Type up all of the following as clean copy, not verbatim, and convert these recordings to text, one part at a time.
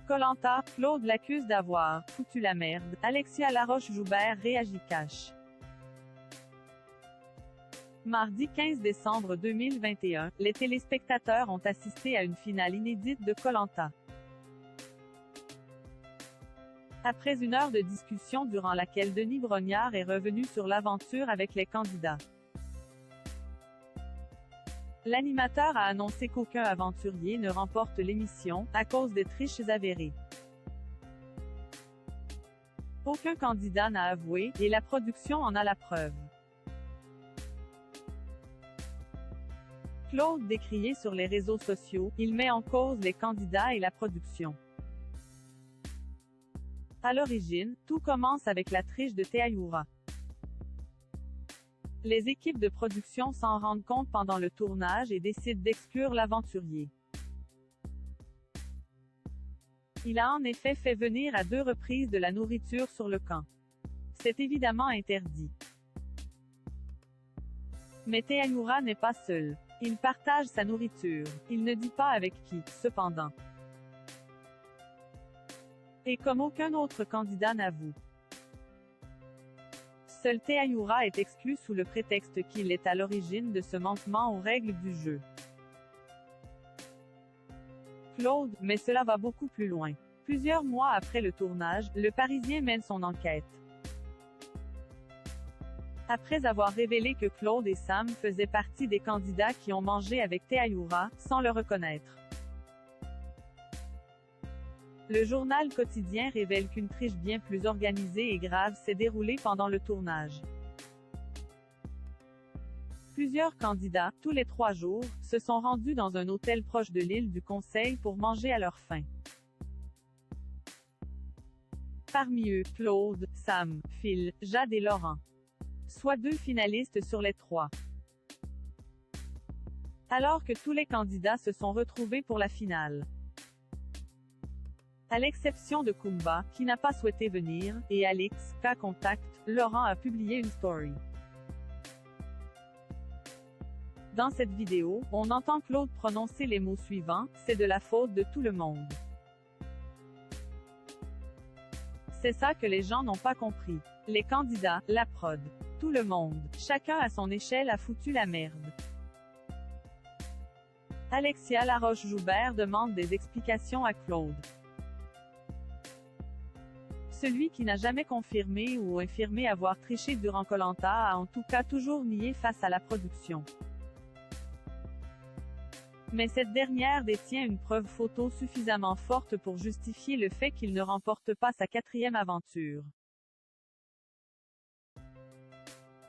Koh-Lanta, Claude l'accuse d'avoir « foutu la merde ». Alexia Laroche-Joubert réagit cash. Mardi 15 décembre 2021, les téléspectateurs ont assisté à une finale inédite de Koh-Lanta. Après une heure de discussion durant laquelle Denis Brognard est revenu sur l'aventure avec les candidats, l'animateur a annoncé qu'aucun aventurier ne remporte l'émission, à cause des triches avérées. Aucun candidat n'a avoué, et la production en a la preuve. Claude décrié sur les réseaux sociaux, il met en cause les candidats et la production. À l'origine, tout commence avec la triche de Théayoura. Les équipes de production s'en rendent compte pendant le tournage et décident d'exclure l'aventurier. Il a en effet fait venir à 2 reprises de la nourriture sur le camp. C'est évidemment interdit. Mais Théayoura n'est pas seul. Il partage sa nourriture. Il ne dit pas avec qui, cependant. Et comme aucun autre candidat n'avoue. Seul Théayoura est exclu sous le prétexte qu'il est à l'origine de ce manquement aux règles du jeu. Claude, mais cela va beaucoup plus loin. Plusieurs mois après le tournage, Le Parisien mène son enquête. Après avoir révélé que Claude et Sam faisaient partie des candidats qui ont mangé avec Théayoura, sans le reconnaître. Le journal quotidien révèle qu'une triche bien plus organisée et grave s'est déroulée pendant le tournage. Plusieurs candidats, tous les 3 jours, se sont rendus dans un hôtel proche de l'île du Conseil pour manger à leur faim. Parmi eux, Claude, Sam, Phil, Jade et Laurent. Soit 2 finalistes sur les 3. Alors que tous les candidats se sont retrouvés pour la finale. À l'exception de Kumba, qui n'a pas souhaité venir, et Alix, cas contact, Laurent a publié une story. Dans cette vidéo, on entend Claude prononcer les mots suivants, « C'est de la faute de tout le monde ». C'est ça que les gens n'ont pas compris. Les candidats, la prod, tout le monde, chacun à son échelle a foutu la merde. Alexia Laroche-Joubert demande des explications à Claude. Celui qui n'a jamais confirmé ou infirmé avoir triché durant Koh-Lanta a en tout cas toujours nié face à la production. Mais cette dernière détient une preuve photo suffisamment forte pour justifier le fait qu'il ne remporte pas sa 4e aventure.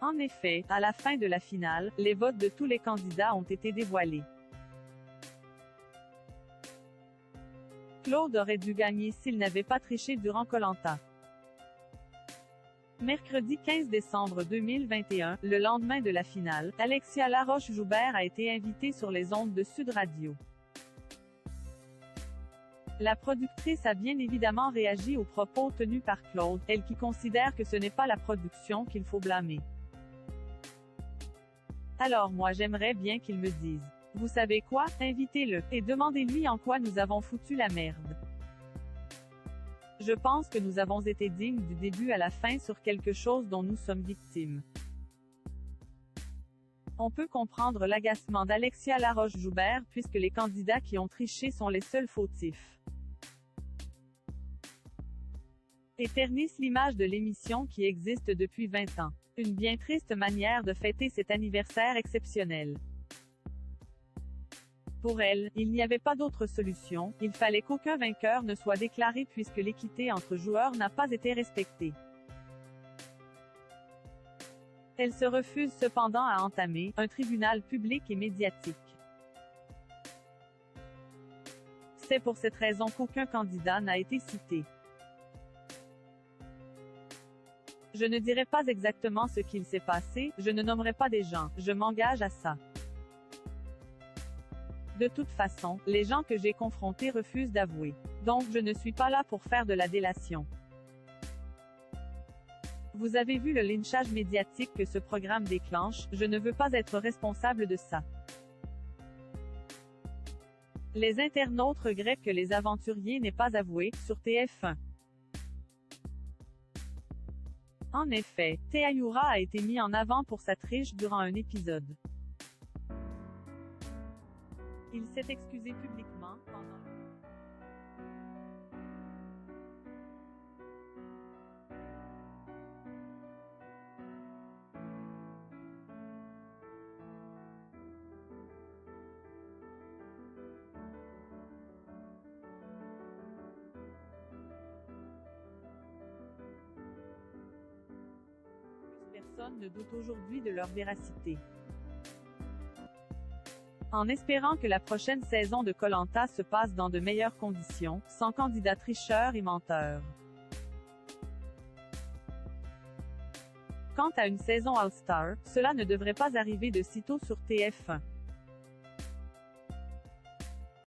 En effet, à la fin de la finale, les votes de tous les candidats ont été dévoilés. Claude aurait dû gagner s'il n'avait pas triché durant Koh-Lanta. Mercredi 15 décembre 2021, le lendemain de la finale, Alexia Laroche-Joubert a été invitée sur les ondes de Sud Radio. La productrice a bien évidemment réagi aux propos tenus par Claude, elle qui considère que ce n'est pas la production qu'il faut blâmer. Alors moi j'aimerais bien qu'il me dise. Vous savez quoi, invitez-le, et demandez-lui en quoi nous avons foutu la merde. Je pense que nous avons été dignes du début à la fin sur quelque chose dont nous sommes victimes. On peut comprendre l'agacement d'Alexia Laroche-Joubert puisque les candidats qui ont triché sont les seuls fautifs. Éternise l'image de l'émission qui existe depuis 20 ans. Une bien triste manière de fêter cet anniversaire exceptionnel. Pour elle, il n'y avait pas d'autre solution, il fallait qu'aucun vainqueur ne soit déclaré puisque l'équité entre joueurs n'a pas été respectée. Elle se refuse cependant à entamer un tribunal public et médiatique. C'est pour cette raison qu'aucun candidat n'a été cité. Je ne dirai pas exactement ce qu'il s'est passé, je ne nommerai pas des gens, je m'engage à ça. De toute façon, les gens que j'ai confrontés refusent d'avouer. Donc je ne suis pas là pour faire de la délation. Vous avez vu le lynchage médiatique que ce programme déclenche, je ne veux pas être responsable de ça. Les internautes regrettent que les aventuriers n'aient pas avoué, sur TF1. En effet, Teyayura a été mis en avant pour sa triche durant un épisode. Il s'est excusé publiquement, pendant Personne ne doute aujourd'hui de leur véracité. En espérant que la prochaine saison de Koh-Lanta se passe dans de meilleures conditions, sans candidats tricheurs et menteurs. Quant à une saison All-Star, cela ne devrait pas arriver de sitôt sur TF1.